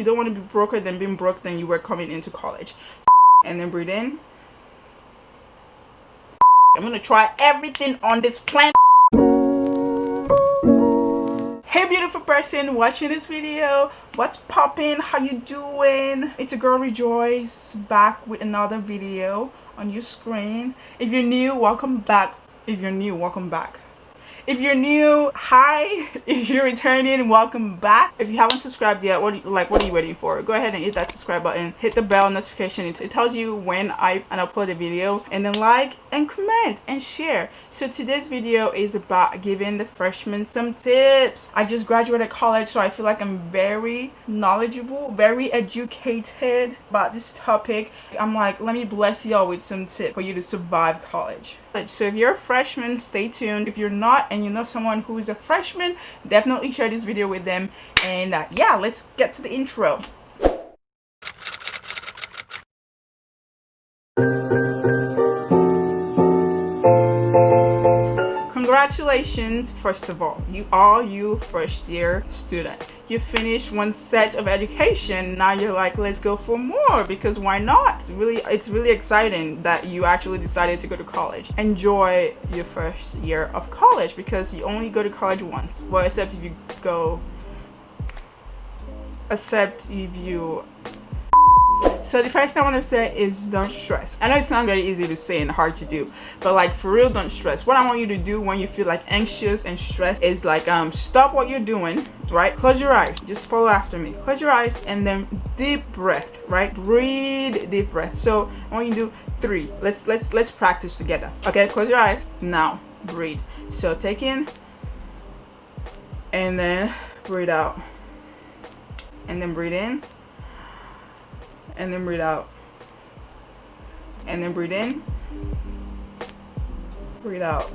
You don't want to be broker than being broke than you were coming into college. And then breathe in. I'm gonna try everything on this planet. Hey beautiful person watching this video, what's poppin'? How you doing? It's your girl Rejoice, back with another video on your screen. If you're new, welcome back. If you're new, welcome back. If you're new, hi. If you're returning, welcome back. If you haven't subscribed yet, what are you waiting for? Go ahead and hit that subscribe button, hit the bell notification. It tells you when I upload a video, and then like and comment and share. So today's video is about giving the freshmen some tips. I just graduated college, so I feel like I'm very knowledgeable, very educated about this topic. I'm like, let me bless y'all with some tips for you to survive college. So if you're a freshman, stay tuned. If you're not and you know someone who is a freshman, definitely share this video with them. And yeah, let's get to the intro. Congratulations, first of all, you first year students. You finished one set of education. Now you're like, let's go for more, because why not? It's really exciting that you actually decided to go to college. Enjoy your first year of college, because you only go to college once. Well, except if you So the first thing I want to say is don't stress. I know it sounds very easy to say and hard to do, but like for real, don't stress. What I want you to do when you feel like anxious and stressed is like stop what you're doing, right? Close your eyes. Just follow after me. Close your eyes and then deep breath, right? Breathe deep breath. So I want you to do 3. Let's practice together. Okay, close your eyes. Now breathe. So take in and then breathe out. And then breathe in. And then breathe out. And then breathe in. Breathe out.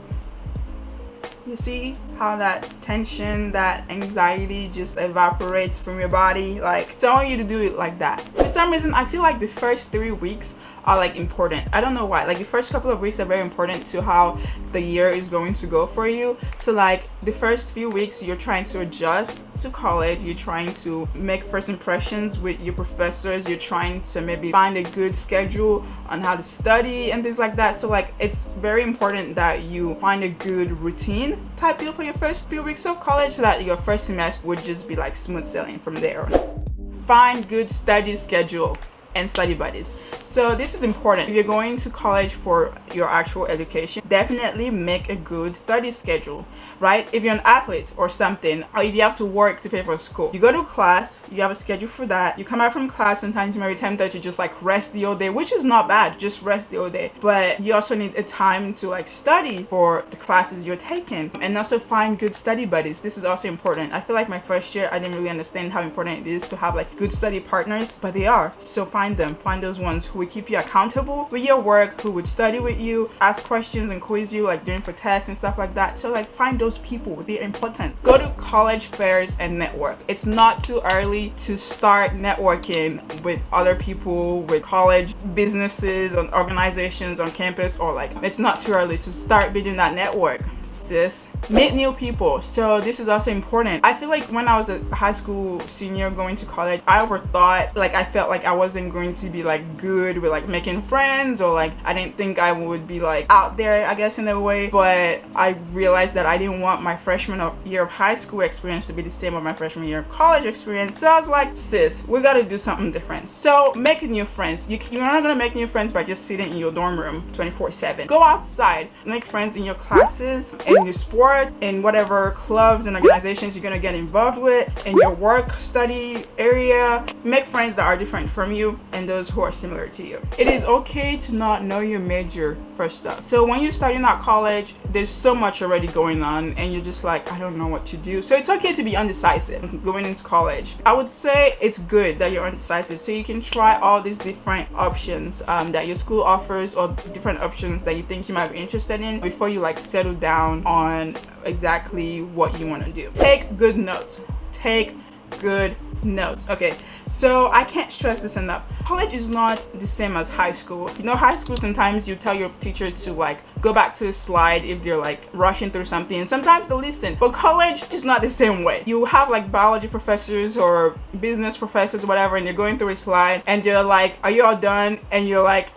You see how that tension, that anxiety just evaporates from your body? Like, so I want you to do it like that. For some reason, I feel like the first 3 weeks are like important. I don't know why. Like the first couple of weeks are very important to how the year is going to go for you. So like the first few weeks, you're trying to adjust to college. You're trying to make first impressions with your professors. You're trying to maybe find a good schedule on how to study and things like that. So like it's very important that you find a good routine type deal for your first few weeks of college, so that your first semester would just be like smooth sailing from there on. Find good study schedule and study buddies. So this is important. If you're going to college for your actual education, definitely make a good study schedule, right? If you're an athlete or something, or if you have to work to pay for school, you go to class, you have a schedule for that. You come out from class, sometimes you may be tempted to just like rest the whole day, which is not bad, just rest the whole day. But you also need a time to like study for the classes you're taking, and also find good study buddies. This is also important. I feel like my first year, I didn't really understand how important it is to have like good study partners, but they are. So find them. Find those ones who would keep you accountable with your work, who would study with you, ask questions and quiz you like during for tests and stuff like that. So like find those people. They're important. Go to college fairs and network. It's not too early to start networking with other people, with college businesses and organizations on campus, or like it's not too early to start building that network. Sis, meet new people. So this is also important. I feel like when I was a high school senior going to college, I overthought, like I felt like I wasn't going to be like good with like making friends, or like I didn't think I would be like out there, I guess, in a way. But I realized that I didn't want my freshman year of high school experience to be the same as my freshman year of college experience. So I was like, sis, we gotta do something different. So make new friends. You're not gonna make new friends by just sitting in your dorm room 24/7. Go outside, make friends in your classes, in your sport, in whatever clubs and organizations you're gonna get involved with, in your work study area. Make friends that are different from you and those who are similar to you. It is okay to not know your major first up. So when you're starting out college, there's so much already going on and you're just like, I don't know what to do. So it's okay to be undecisive going into college. I would say it's good that you're undecisive, so you can try all these different options that your school offers, or different options that you think you might be interested in, before you like settle down on exactly what you want to do. Take good notes. Take good notes. Okay, so I can't stress this enough. College is not the same as high school. You know, high school, sometimes you tell your teacher to like go back to the slide if they're like rushing through something, and sometimes they listen. But college is not the same way. You have like biology professors or business professors or whatever, and you're going through a slide and they're like, are you all done? And you're like,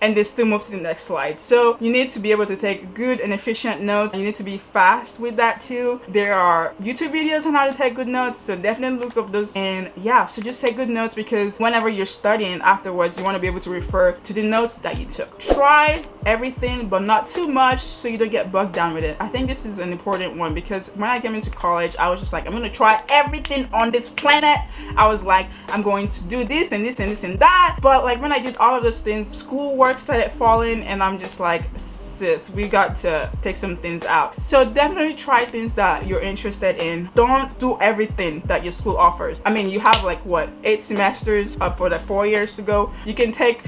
and they still move to the next slide. So you need to be able to take good and efficient notes. You need to be fast with that too. There are YouTube videos on how to take good notes, so definitely look up those. And yeah, so just take good notes, because whenever you're studying afterwards, you want to be able to refer to the notes that you took. Try everything, but not too much, so you don't get bogged down with it. I think this is an important one, because when I came into college, I was just like, I'm gonna try everything on this planet. I was like, I'm going to do this and this and this and that. But like when I did all of those things, schoolwork started falling, and I'm just like, sis, we got to take some things out. So definitely try things that you're interested in. Don't do everything that your school offers. I mean, you have like what, 8 semesters for the 4 years to go. You can take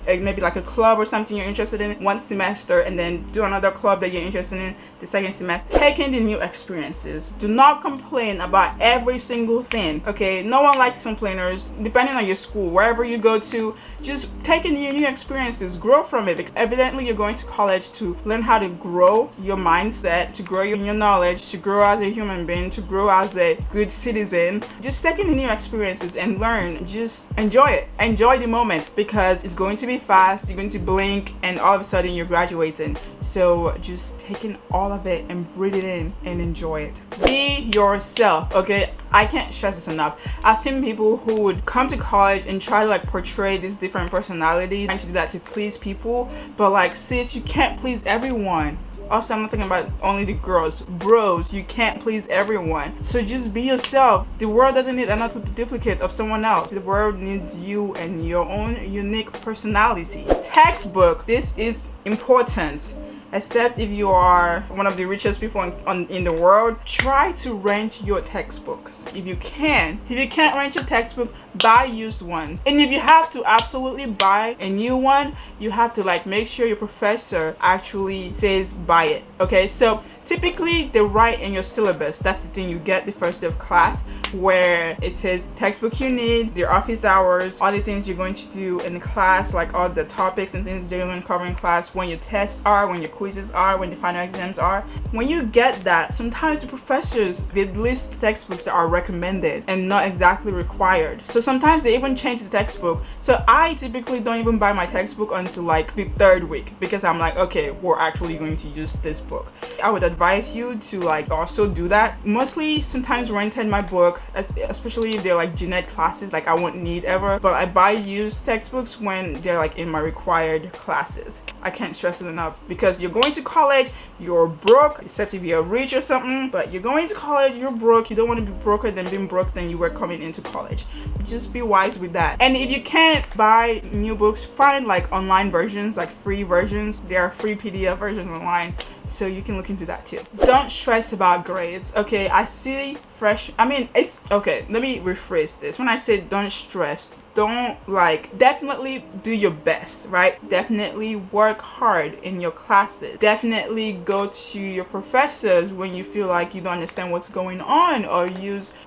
maybe like a club or something you're interested in one semester, and then do another club that you're interested in the second semester. Take in the new experiences. Do not complain about every single thing. Okay, no one likes complainers. Depending on your school, wherever you go to, just take in the new experiences, grow from it. Because evidently you're going to college to learn how to grow your mindset, to grow your knowledge, to grow as a human being, to grow as a good citizen. Just take in the new experiences and learn. Just enjoy it. Enjoy the moment, because it's going to be fast. You're going to blink and all of a sudden you're graduating. So just take in all of it and breathe it in and enjoy it. Be yourself. Okay, I can't stress this enough. I've seen people who would come to college and try to like portray this different personality, trying to do that to please people. But like, sis, you can't please everyone. Also, I'm not talking about only the girls. Bros, you can't please everyone. So just be yourself. The world doesn't need another duplicate of someone else. The world needs you and your own unique personality. Textbook, this is important. Except if you are one of the richest people in the world, try to rent your textbooks. If you can't rent your textbook, buy used ones. And if you have to absolutely buy a new one, you have to like make sure your professor actually says buy it. Okay, so typically they write in your syllabus. That's the thing you get the first day of class, where it says the textbook you need, their office hours, all the things you're going to do in the class, like all the topics and things they're going to cover in class, when your tests are, when your quizzes are, when the final exams are. When you get that, sometimes the professors, they list textbooks that are recommended and not exactly required. So sometimes they even change the textbook. So I typically don't even buy my textbook until like the 3rd week, because I'm like, okay, we're actually going to use this book. I would advise you to like also do that. Mostly sometimes rented my book, especially if they're like gen ed classes like I won't need ever, but I buy used textbooks when they're like in my required classes. I can't stress it enough, because you're going to college, you're broke, except if you're rich or something, but you're going to college, you're broke. You don't want to be broker than being broke than you were coming into college. Just be wise with that. And if you can't buy new books, find like online versions, like free versions. There are free PDF versions online, so you can look into that too. Don't stress about grades. Okay, I see it's okay, let me rephrase this. When I say don't stress, don't like, definitely do your best, right? Definitely work hard in your classes. Definitely go to your professors when you feel like you don't understand what's going on, or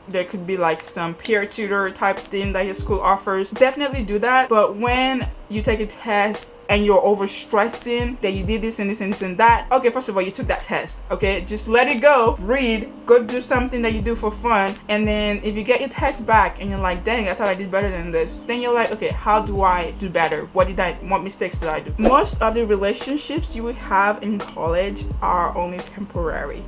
there could be like some peer tutor type thing that your school offers. Definitely do that. But when you take a test and you're over stressing that you did this and this and this and that, okay, first of all, you took that test. Okay, just let it go. Read, go do something that you do for fun. And then if you get your test back and you're like, dang, I thought I did better than this, then you're like, okay, how do I do better? What mistakes did I do? Most of the relationships you will have in college are only temporary.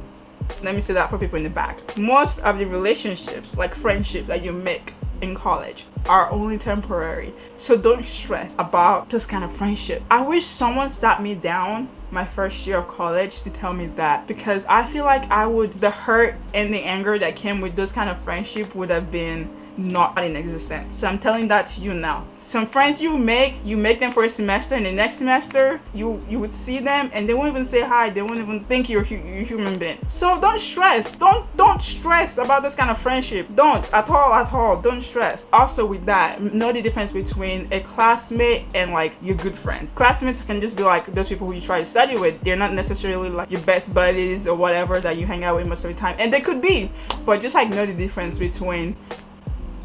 Let me say that for people in the back. Most of the relationships, like friendships that you make in college, are only temporary. So don't stress about this kind of friendship. I wish someone sat me down my first year of college to tell me that, because I feel like the hurt and the anger that came with those kind of friendship would have been not in existence. So I'm telling that to you now. Some friends you make them for a semester, and the next semester you would see them and they won't even say hi. They won't even think you're a human being. So don't stress. Don't stress about this kind of friendship. Don't at all. Don't stress. Also with that, know the difference between a classmate and like your good friends. Classmates can just be like those people who you try to study with. They're not necessarily like your best buddies or whatever that you hang out with most of the time, and they could be, but just like know the difference between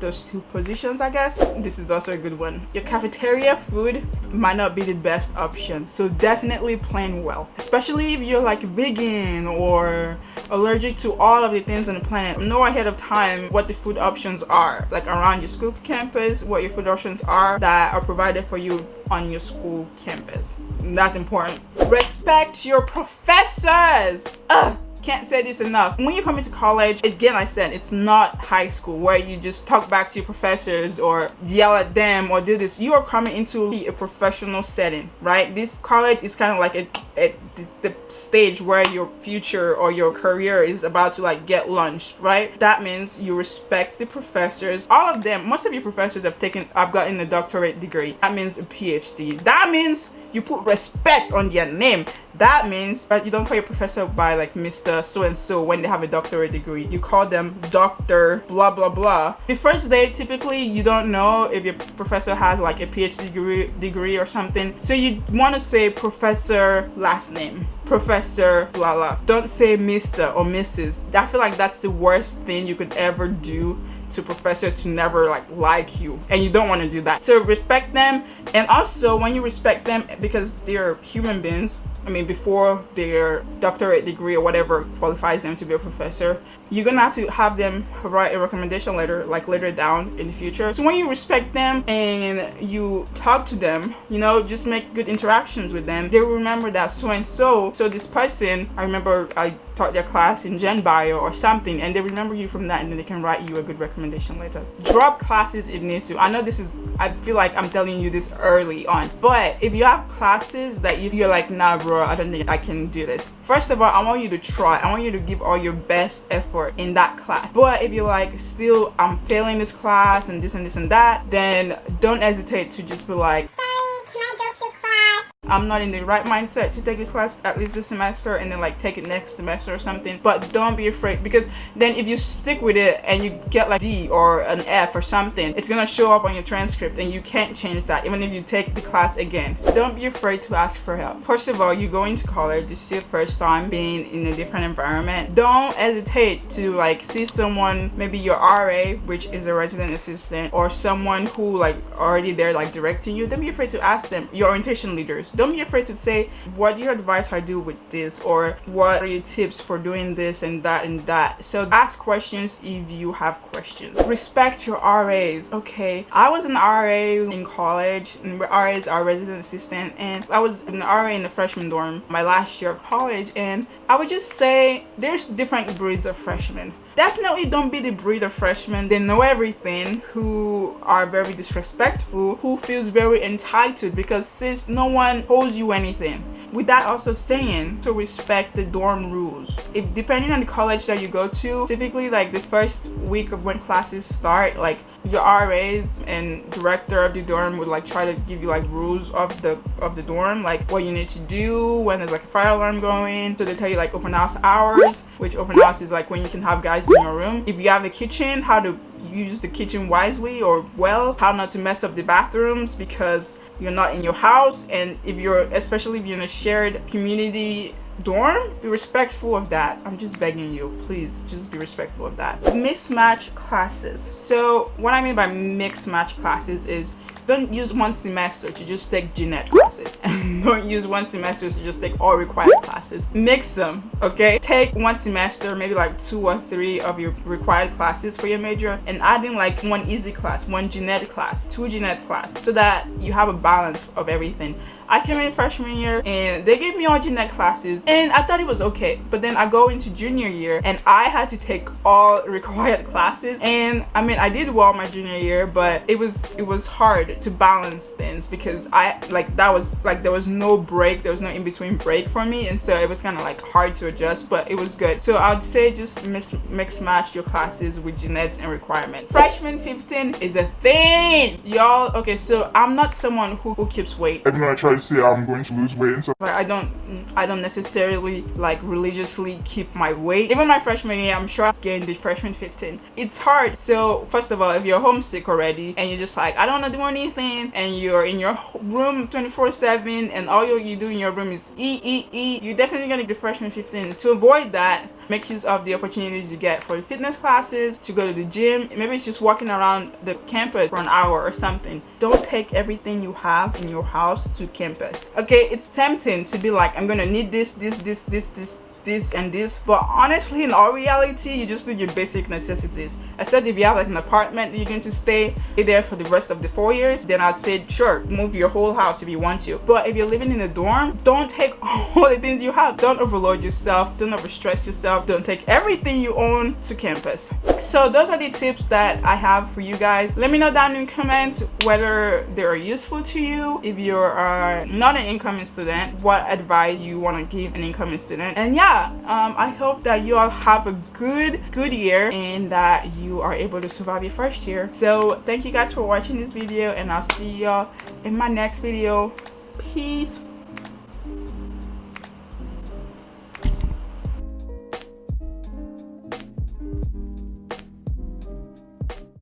those two positions, I guess. This is also a good one. Your cafeteria food might not be the best option, so definitely plan well, especially if you're like vegan or allergic to all of the things on the planet. Know ahead of time what the food options are, like around your school campus, what your food options are that are provided for you on your school campus. That's important. Respect your professors. Can't say this enough. When you come into college, again, I said it's not high school where you just talk back to your professors or yell at them or do this. You are coming into a professional setting, right? This college is kind of like the stage where your future or your career is about to like get launched, right? That means you respect the professors. All of them, most of your professors have gotten a doctorate degree. That means a PhD. That means you put respect on their name. That means you don't call your professor by like Mr. So-and-so when they have a doctorate degree. You call them Dr. blah blah blah. The first day, typically you don't know if your professor has like a PhD degree or something. So you want to say professor last name, professor blah blah. Don't say Mr. or Mrs. I feel like that's the worst thing you could ever do to professor to never like you, and you don't want to do that. So respect them. And also when you respect them, because they're human beings, I mean, before their doctorate degree or whatever qualifies them to be a professor, you're gonna have them write a recommendation letter like later down in the future. So when you respect them and you talk to them, you know, just make good interactions with them, they will remember that so this person, I remember I taught their class in Gen Bio or something, and they remember you from that, and then they can write you a good recommendation letter. Drop classes if need to. I know I feel like I'm telling you this early on, but if you have classes that if you're like, nah bro, I don't think I can do this, first of all, I want you to try. I want you to give all your best effort in that class. But if you're like, still I'm failing this class and this and this and that, then don't hesitate to just be like, I'm not in the right mindset to take this class at least this semester, and then like take it next semester or something. But don't be afraid, because then if you stick with it and you get like D or an F or something, it's gonna show up on your transcript and you can't change that even if you take the class again. Don't be afraid to ask for help. First of all, you go into college, this is your first time being in a different environment. Don't hesitate to like see someone, maybe your RA, which is a resident assistant, or someone who like already there like directing you. Don't be afraid to ask them. Your orientation leaders, don't be afraid to say, what do you advise I do with this, or what are your tips for doing this and that and that. So ask questions if you have questions. Respect your RAs. Okay, I was an RA in college, and RAs are resident assistant, and I was an RA in the freshman dorm my last year of college, and I would just say there's different breeds of freshmen. Definitely don't be the breed of freshmen. They know everything, who are very disrespectful, who feels very entitled because sis, no one owes you anything. With that also saying, to respect the dorm rules. If depending on the college that you go to, typically like the first week of when classes start, like your RAs and director of the dorm would like try to give you like rules of the dorm, like what you need to do when there's like a fire alarm going. So they tell you like open house hours, which open house is like when you can have guys in your room. If you have a kitchen, how to use the kitchen wisely or well, how not to mess up the bathrooms because you're not in your house. And if you're, especially if you're in a shared community dorm, be respectful of that. I'm just begging you, please just be respectful of that. Mismatched classes. So what I mean by mixed match classes is, don't use one semester to just take Jeanette classes, and don't use one semester to just take all required classes. Mix them, okay? Take one semester, maybe like 2 or 3 of your required classes for your major, and add in like one easy class, one Jeanette class, 2 Jeanette class, so that you have a balance of everything. I came in freshman year and they gave me all Jeanette classes, and I thought it was okay. But then I go into junior year and I had to take all required classes, and I mean I did well my junior year, but it was hard to balance things because I like that was like there was no break, there was no in between break for me, and so it was kind of like hard to adjust, but it was good. So I'd say just mix match your classes with Jeanette's and requirements. Freshman 15 is a thing, y'all. Okay, so I'm not someone who keeps weight. Even though I try to say I'm going to lose weight and stuff, I don't necessarily like religiously keep my weight. Even my freshman year, I'm sure I gained the freshman 15. It's hard. So first of all, if you're homesick already and you're just like, I don't want to do any anything and you're in your room 24/7 and all you do in your room is eat, you're definitely gonna get the freshman 15. To avoid that, make use of the opportunities you get for fitness classes, to go to the gym. Maybe it's just walking around the campus for an hour or something. Don't take everything you have in your house to campus. Okay, it's tempting to be like, I'm gonna need this and this, but honestly, in all reality, you just need your basic necessities. Except if you have like an apartment that you're going to stay there for the rest of the 4 years, then I'd say sure, move your whole house if you want to. But if you're living in a dorm, don't take all the things you have. Don't overload yourself, don't overstress yourself, don't take everything you own to campus. So those are the tips that I have for you guys. Let me know down in the comments whether they are useful to you. If you're not an incoming student, what advice you want to give an incoming student. And yeah, I hope that you all have a good year and that you are able to survive your first year. So thank you guys for watching this video, and I'll see y'all in my next video. Peace.